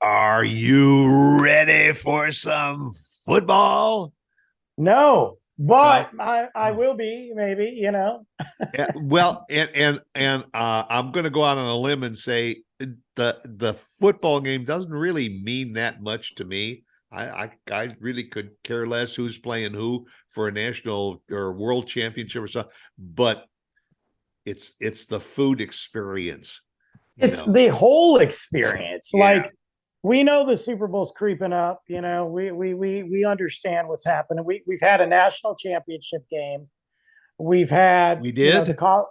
Are you ready for some football? No, but No. I Oh. will be maybe. Yeah, well, and I'm going to go out on a limb and say the football game doesn't really mean that much to me. I really could care less who's playing who for a national or world championship or something. But it's the food experience, you It's know. the whole experience. Yeah, Like we know the Super Bowl's creeping up. We understand what's happening. We've had a national championship game. We've had, we the did. call.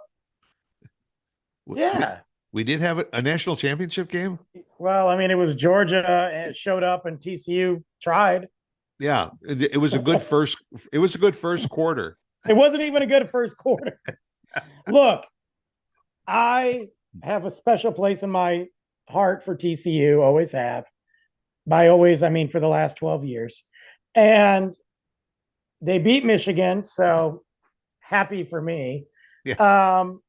We Yeah. we did have a national championship game. Well, I mean, it was Georgia and it showed up and TCU tried. Yeah, it was a good first. It was a good first quarter. It wasn't even a good first quarter. Look, I have a special place in my heart for TCU, always have. By always, I mean for the last 12 years. And they beat Michigan, so happy for me. Yeah, Um,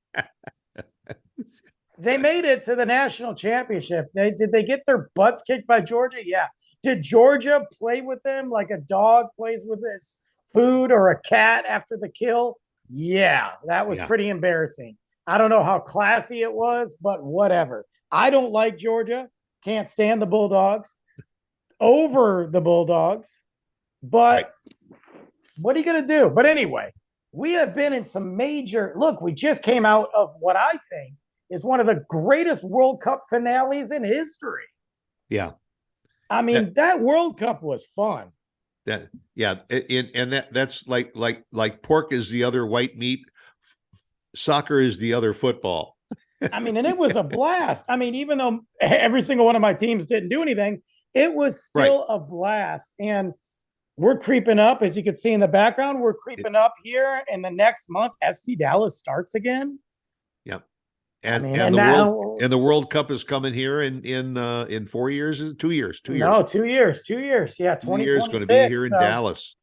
they made it to the national championship. Did they get their butts kicked by Georgia? Yeah. Did Georgia play with them like a dog plays with his food or a cat after the kill? Yeah, that was yeah. pretty embarrassing. I don't know how classy it was, but whatever. I don't like Georgia. Can't stand the Bulldogs over the Bulldogs. Right. But what are you going to do? But anyway, we have been in some major. Look, we just came out of what I think is one of the greatest World Cup finales in history. Yeah. I That mean, that World Cup was fun. that yeah. And that's like pork is the other white meat. Soccer is the other football. I mean, and it was a blast. I mean, even though every single one of my teams didn't do anything, it was Right. still a blast. And we're creeping up, as you can see in the background, we're It, creeping up here. In the next month, FC Dallas starts again. yeah. I And mean, and and the world now, and the World Cup is coming here in 4 years. Is it 2 years? 2 years. no, 2 years, 2 years. Yeah, 2 years going to be here 2026. in So Dallas.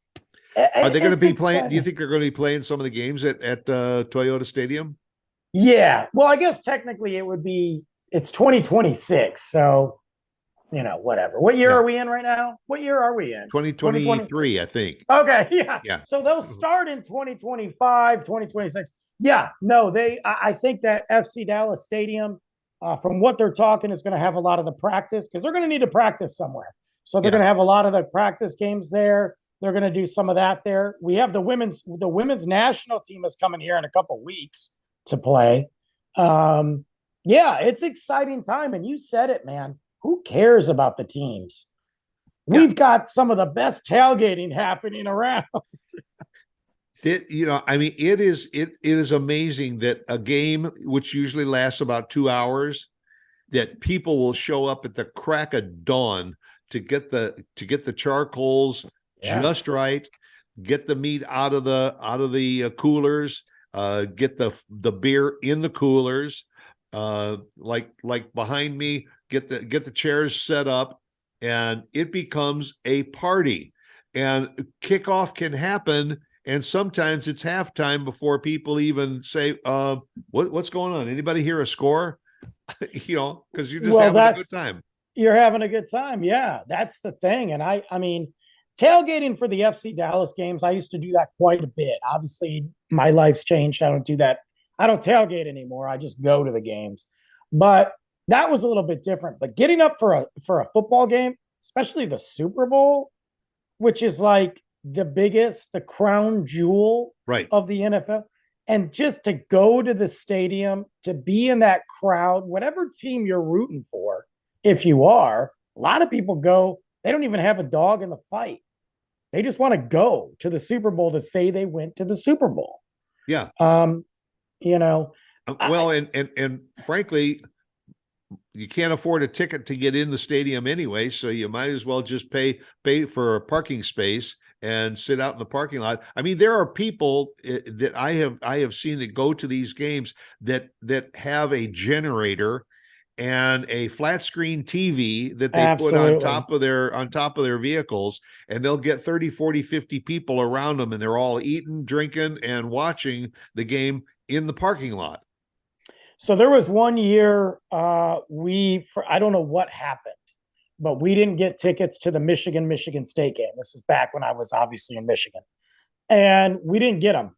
Are they going to it's be playing? Do you exciting. think they're going to be playing some of the games at Toyota Stadium? Yeah. Well, I guess technically it would be, it's 2026. So, whatever. What year Yeah, are we in right now? What year are we in? 2020. 2023, I think. Okay. Yeah. Yeah. So they'll start in 2025, 2026. Yeah. No, I think that FC Dallas Stadium, from what they're talking, is going to have a lot of the practice because they're going to need to practice somewhere. So they're going Yeah. to have a lot of the practice games there. They're going to do some of that there. We have the women's national team is coming here in a couple weeks to play. Um, yeah, it's exciting time. And you said it, man. Who cares about the teams? Yeah. We've got some of the best tailgating happening around. I mean, it is amazing that a game which usually lasts about 2 hours, that people will show up at the crack of dawn to get the charcoals Yeah, just right, get the meat out of the coolers, get the beer in the coolers, like behind me, get the chairs set up, and it becomes a party. And kickoff can happen, and sometimes it's halftime before people even say, what's going on? Anybody hear a score?" Because you're just well, having a good that's time. you're having a good time. Yeah, that's the thing. And I mean, tailgating for the FC Dallas games, I used to do that quite a bit. Obviously, my life's changed. I don't do that. I don't tailgate anymore. I just go to the games. But that was a little bit different. But getting up for a football game, especially the Super Bowl, which is like the crown jewel Right. of the NFL. And just to go to the stadium, to be in that crowd, whatever team you're rooting for, if you are, a lot of people go, they don't even have a dog in the fight. They just want to go to the Super Bowl to say they went to the Super Bowl. Yeah. Um, you know, I, Well, and frankly, you can't afford a ticket to get in the stadium anyway, so you might as well just pay for a parking space and sit out in the parking lot. I mean, there are people that I have seen that go to these games that have a generator and a flat screen TV that they put on absolutely. top of their vehicles, and they'll get 30, 40, 50 people around them, and they're all eating, drinking, and watching the game in the parking lot. So there was one year I don't know what happened, but we didn't get tickets to the Michigan State game. This was back when I was obviously in Michigan, and we didn't get them.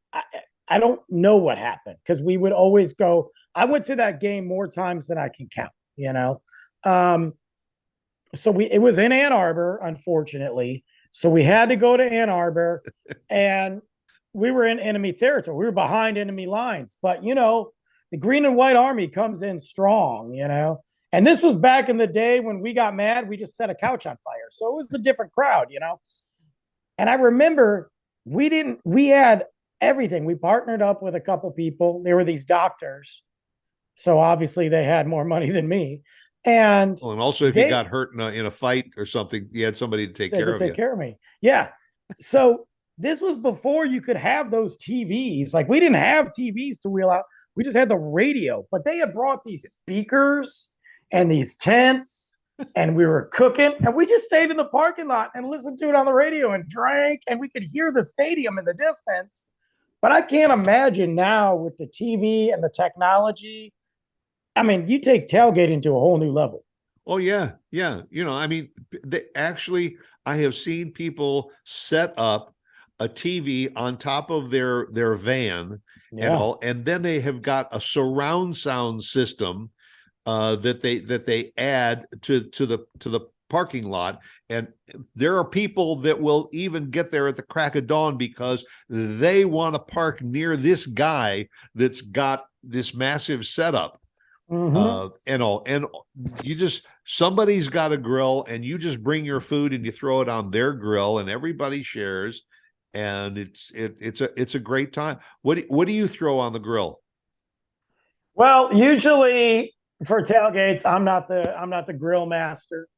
I don't know what happened because we would always go. I went to that game more times than I can count. Um, so it was in Ann Arbor, unfortunately. So we had to go to Ann Arbor, and we were in enemy territory. We were behind enemy lines, but the Green and White Army comes in strong. And this was back in the day when we got mad, we just set a couch on fire. So it was a different crowd. And I remember we had everything. We partnered up with a couple people. There were these doctors. So obviously they had more money than me. And also if you got hurt in a fight or something, you had somebody to take care of you. Take care of me. Yeah. So this was before you could have those TVs. Like we didn't have TVs to wheel out. We just had the radio, but they had brought these speakers and these tents, and we were cooking, and we just stayed in the parking lot and listened to it on the radio and drank, and we could hear the stadium in the distance. But I can't imagine now with the TV and the technology. I mean, you take tailgating to a whole new level. Oh yeah. Yeah. I mean, I have seen people set up a TV on top of their van and then they have got a surround sound system that they add to the parking lot. And there are people that will even get there at the crack of dawn because they want to park near this guy that's got this massive setup. And somebody's got a grill, and you just bring your food and you throw it on their grill, and everybody shares, and it's a great time. What do you throw on the grill? Well, usually for tailgates, I'm not the grill master,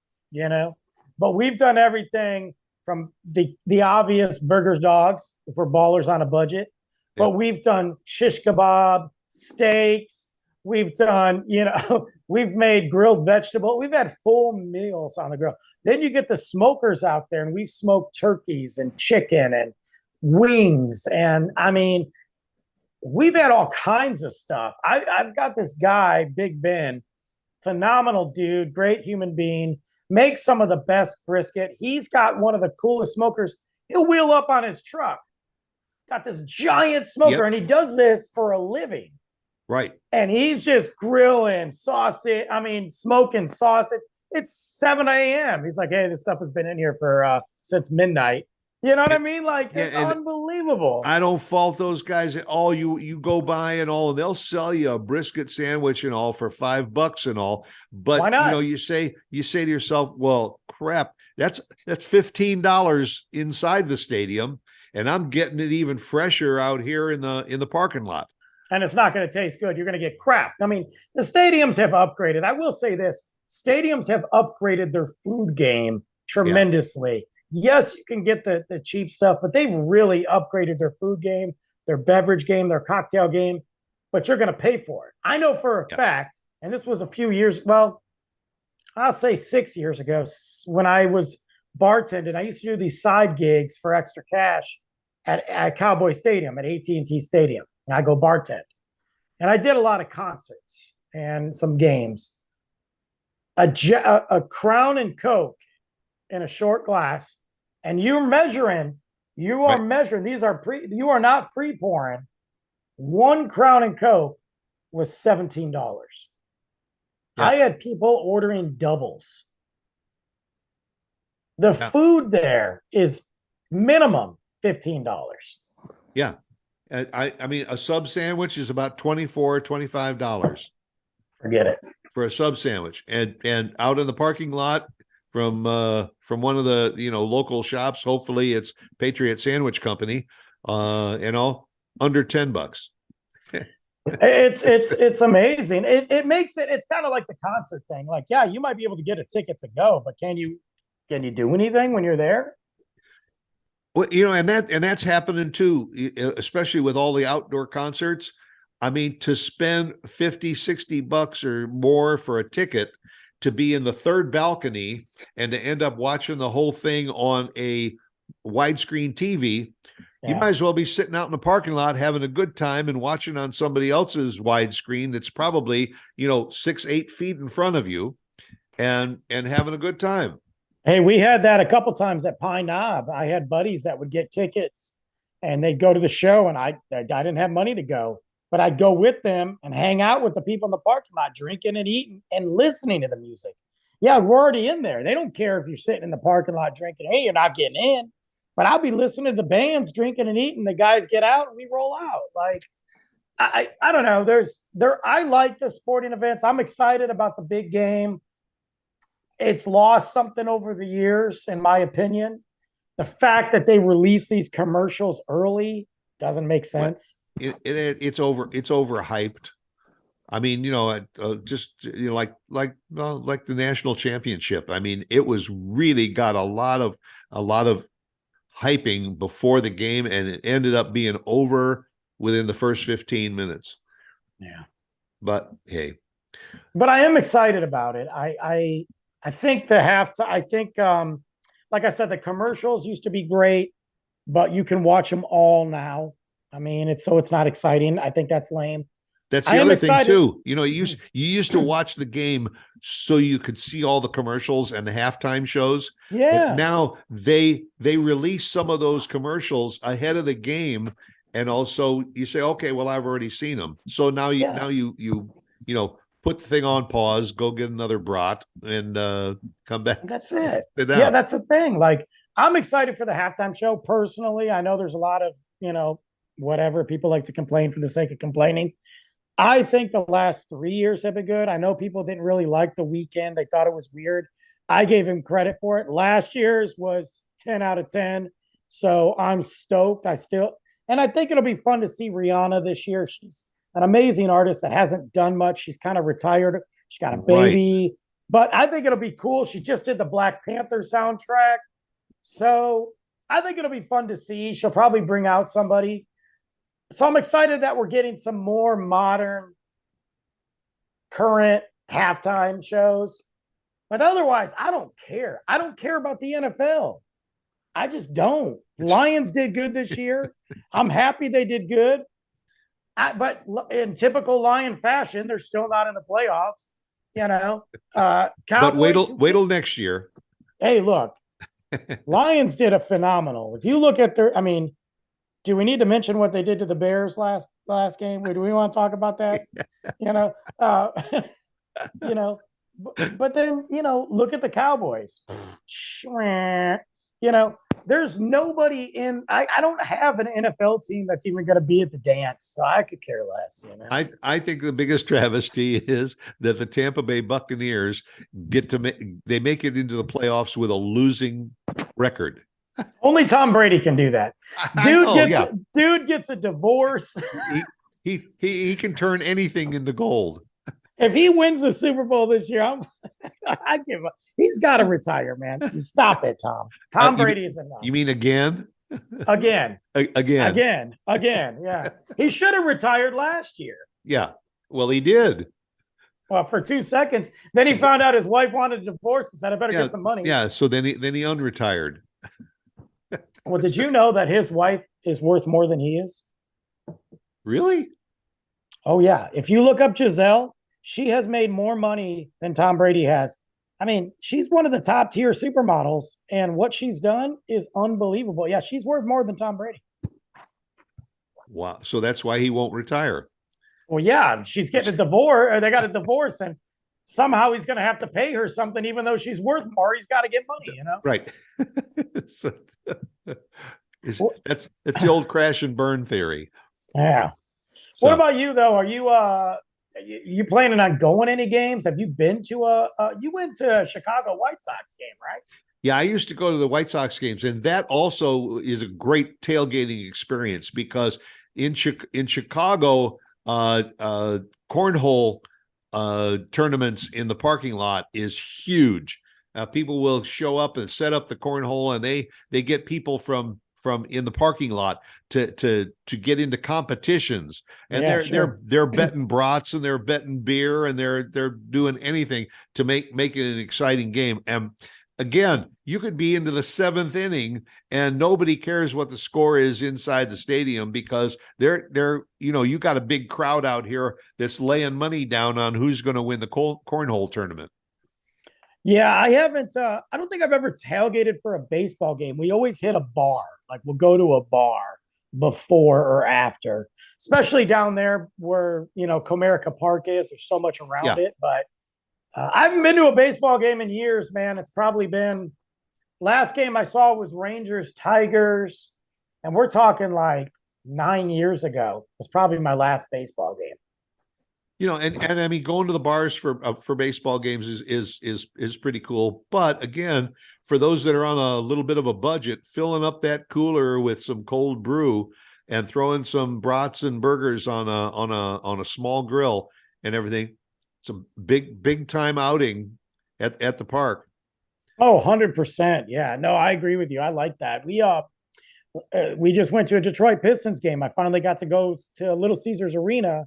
but we've done everything from the obvious burgers, dogs, if we're ballers on a budget, but we've done shish kebab, steaks. We've done, we've made grilled vegetable. We've had full meals on the grill. Then you get the smokers out there, and we've smoked turkeys and chicken and wings. And I mean, we've had all kinds of stuff. I've got this guy, Big Ben, phenomenal dude, great human being, makes some of the best brisket. He's got one of the coolest smokers. He'll wheel up on his truck. Got this giant smoker, and he does this for a living. Right. And he's just grilling sausage. I mean, smoking sausage. It's 7 a.m. He's like, hey, this stuff has been in here for since midnight. You know what I mean? Like, it's unbelievable. I don't fault those guys at all. You go by and they'll sell you a brisket sandwich and all for $5 and all. But why not? You say to yourself, well, crap, that's $15 inside the stadium, and I'm getting it even fresher out here in the parking lot. And it's not going to taste good. You're going to get crap. I mean, the stadiums have upgraded. I will say this. Stadiums have upgraded their food game tremendously. Yeah. Yes, you can get the cheap stuff, but they've really upgraded their food game, their beverage game, their cocktail game, but you're going to pay for it. I know for a fact, and this was a few years, well, I'll say 6 years ago when I was bartending. I used to do these side gigs for extra cash at Cowboy Stadium, at AT&T Stadium. I go bartend, and I did a lot of concerts and some games. A Crown and Coke in a short glass, and you're measuring. You are measuring. These are you are not free pouring. One Crown and Coke was $17. I had people ordering doubles. The food there is minimum $15. Yeah. I mean, a sub sandwich is about $24, $25. Forget it. For a sub sandwich. And out in the parking lot from one of the local shops, hopefully it's Patriot Sandwich Company, under $10. It's amazing. It makes it's kind of like the concert thing. Like, yeah, you might be able to get a ticket to go, but can you do anything when you're there? Well, and that's happening too, especially with all the outdoor concerts. I mean, to spend $50-$60 or more for a ticket to be in the third balcony and to end up watching the whole thing on a widescreen TV, you might as well be sitting out in the parking lot having a good time and watching on somebody else's widescreen that's probably 6-8 feet in front of you. and having a good time. Hey, we had that a couple times at Pine Knob. I had buddies that would get tickets and they'd go to the show, and I didn't have money to go, but I'd go with them and hang out with the people in the parking lot, drinking and eating and listening to the music. Yeah, we're already in there. They don't care if you're sitting in the parking lot drinking. Hey, you're not getting in. But I'll be listening to the bands, drinking and eating. The guys get out and we roll out. Like I don't know. I like the sporting events. I'm excited about the big game. It's lost something over the years, in my opinion. The fact that they release these commercials early doesn't make sense. It's overhyped. I mean, just like the national championship. I mean, it was really got a lot of hyping before the game, and it ended up being over within the first 15 minutes. Yeah. But hey. But I am excited about it. I think like I said, the commercials used to be great, but you can watch them all now. I mean, it's not exciting. I think that's lame. That's the other thing too. You used to watch the game so you could see all the commercials and the halftime shows. Yeah. But now they release some of those commercials ahead of the game, and also you say, okay, well, I've already seen them. So now you put the thing on pause, go get another brat, and come back. That's it. Yeah, that's the thing. Like, I'm excited for the halftime show personally. I know there's a lot of whatever people like to complain for the sake of complaining. I think the last 3 years have been good. I know people didn't really like the weekend. They thought it was weird. I gave him credit for it. Last year's was 10 out of 10. So I'm stoked. And I think it'll be fun to see Rihanna this year. She's an amazing artist that hasn't done much. She's kind of retired. She's got a baby. Right. But I think it'll be cool. She just did the Black Panther soundtrack. So I think it'll be fun to see. She'll probably bring out somebody. So I'm excited that we're getting some more modern, current halftime shows. But otherwise, I don't care. I don't care about the NFL. I just don't. Lions did good this year. I'm happy they did good. But in typical Lion fashion, they're still not in the playoffs. But wait till next year. Hey, look, Lions did a phenomenal. If you look at do we need to mention what they did to the Bears last game? Do we want to talk about that? But then look at the Cowboys. There's nobody in. I don't have an NFL team that's even going to be at the dance, so I could care less. I think the biggest travesty is that the Tampa Bay Buccaneers they make it into the playoffs with a losing record. Only Tom Brady can do that. Dude gets a divorce. He can turn anything into gold. If he wins the Super Bowl this year, I give up. He's got to retire, man. Stop it, Tom. Tom Brady is enough. You mean again? Again. Again. Yeah. He should have retired last year. Yeah. Well, he did. Well, for 2 seconds. Then he found out his wife wanted a divorce and said, I better get some money. Yeah. So then he unretired. Well, did you know that his wife is worth more than he is? Really? Oh, yeah. If you look up Giselle, she has made more money than Tom Brady has. I mean, she's one of the top tier supermodels, and what she's done is unbelievable. Yeah, she's worth more than Tom Brady. Wow. So that's why he won't retire. Well, yeah, she's getting a divorce, or they got a divorce, and somehow he's going to have to pay her something, even though she's worth more. He's got to get money, Right. That's the old crash and burn theory. Yeah. So, what about you, though? Are you planning on going any games? Have you been to you went to a Chicago White Sox game, right? Yeah, I used to go to the White Sox games, and that also is a great tailgating experience because in Chicago, cornhole tournaments in the parking lot is huge. People will show up and set up the cornhole, and they get people from in the parking lot to get into competitions, and they're betting brats and they're betting beer and they're doing anything to make it an exciting game. And again, you could be into the 7th inning and nobody cares what the score is inside the stadium because they're you got a big crowd out here that's laying money down on who's going to win the cornhole tournament. Yeah, I haven't. I don't think I've ever tailgated for a baseball game. We always hit a bar. Like we'll go to a bar before or after, especially down there where Comerica Park is. There's so much around Yeah. it. But I haven't been to a baseball game in years, man. It's probably been last game I saw was Rangers Tigers, and we're talking like 9 years ago. It's probably my last baseball game. And I mean, going to the bars for baseball games is pretty cool. But again, for those that are on a little bit of a budget, filling up that cooler with some cold brew and throwing some brats and burgers on a small grill and everything, it's a big time outing at the park. Oh, 100%. Yeah. No, I agree with you. I like that. We just went to a Detroit Pistons game. I finally got to go to Little Caesars Arena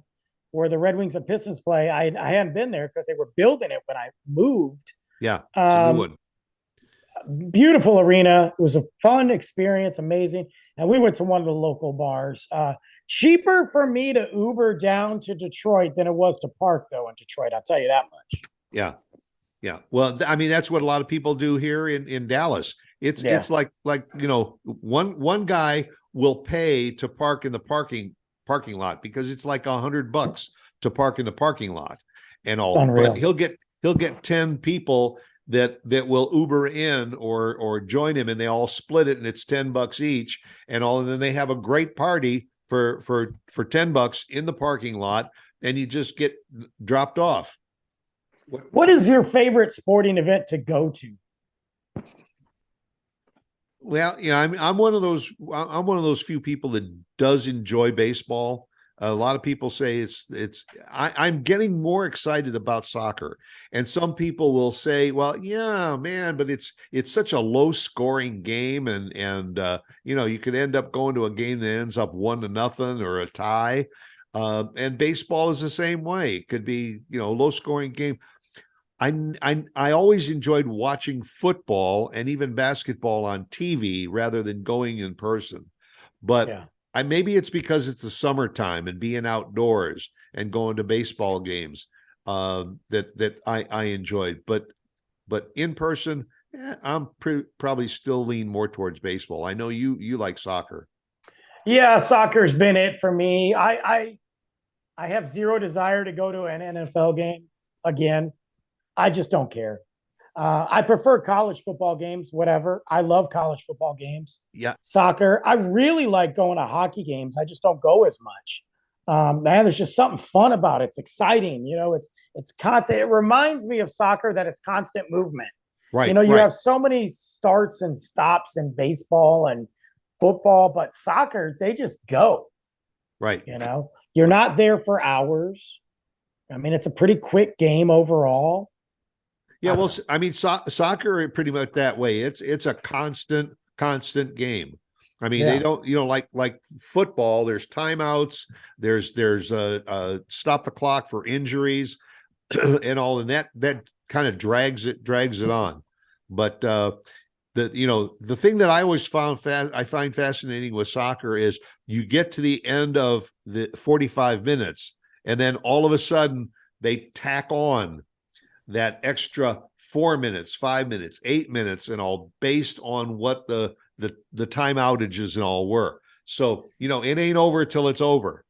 where the Red Wings and Pistons play. I hadn't been there because they were building it when I moved. Yeah, it's a new Um, one. Beautiful arena. It was a fun experience, amazing. And we went to one of the local bars. Cheaper for me to Uber down to Detroit than it was to park, though, in Detroit. I'll tell you that much. Yeah. Yeah. Well, I mean, that's what a lot of people do here in Dallas. Yeah, It's like, one guy will pay to park in the parking lot because it's like $100 to park in the parking lot and it's all. But unreal. he'll get 10 people that will Uber in or join him, and they all split it, and it's $10 each and all. And then they have a great party for $10 in the parking lot, and you just get dropped off. What is your favorite sporting event to go to? Well, I'm one of those few people that does enjoy baseball. A lot of people say I'm getting more excited about soccer. And some people will say, well, yeah, man, but it's such a low scoring game and you could end up going to a game that ends up 1-0 or a tie. And baseball is the same way. It could be, low scoring game. I always enjoyed watching football and even basketball on TV rather than going in person. But Yeah. maybe it's because it's the summertime and being outdoors and going to baseball games that I enjoyed. But in person, I'm probably still lean more towards baseball. I know you like soccer. Yeah, soccer's been it for me. I have zero desire to go to an NFL game again. I just don't care. I prefer college football games, whatever. I love college football games. Yeah, Soccer. I really like going to hockey games. I just don't go as much. Man, there's just something fun about it. It's exciting. It's constant. It reminds me of soccer that it's constant movement. right, You right, have so many starts and stops in baseball and football, but soccer, they just go. right. You're not there for hours. I mean, it's a pretty quick game overall. Yeah, I don't well, know. I mean, soccer is pretty much that way. It's a constant game. I mean, they Yeah. don't, like football. There's timeouts. There's a stop the clock for injuries, and all, and that kind of drags it on. But the thing that I always I find fascinating with soccer is you get to the end of the 45 minutes, and then all of a sudden they tack on that extra 4 minutes, 5 minutes, 8 minutes, and all based on what the time outages and all were. So it ain't over till it's over.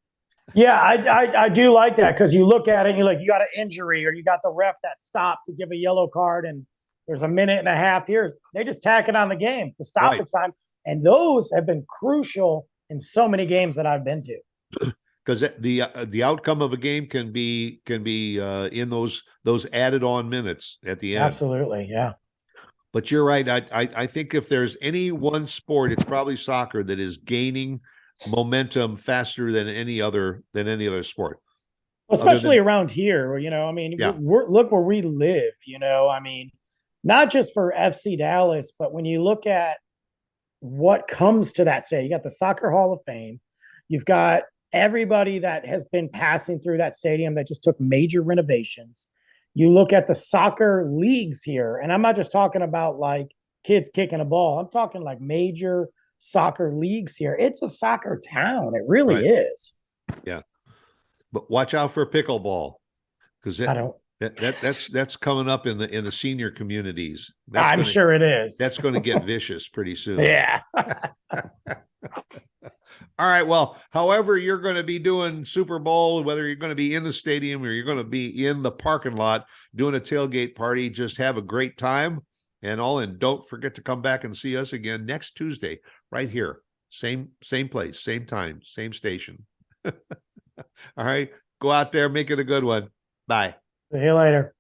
Yeah, I do like that because you look at it and you're like, you got an injury or you got the ref that stopped to give a yellow card and there's a minute and a half here. They just tack it on the game for Right. stoppage time. And those have been crucial in so many games that I've been to. Because the outcome of a game can be in those added on minutes at the end. Absolutely. Yeah. But you're right. I think if there's any one sport, it's probably soccer that is gaining momentum faster than any other sport. Other Especially than around here, I mean, yeah, look where we live, I mean, not just for FC Dallas, but when you look at what comes to that say, you got the Soccer Hall of Fame, you've got everybody that has been passing through that stadium that just took major renovations. You look at the soccer leagues here, and I'm not just talking about like kids kicking a ball, I'm talking like major soccer leagues here. It's a soccer town, it really right, is. yeah. But watch out for pickleball because I don't. That's coming up in the senior communities. I'm sure it is. That's going to get vicious pretty soon. Yeah. All right. Well, however you're going to be doing Super Bowl, whether you're going to be in the stadium or you're going to be in the parking lot doing a tailgate party, just have a great time and all. And don't forget to come back and see us again next Tuesday, right here. Same place, same time, same station. All right. Go out there, make it a good one. Bye. See you later.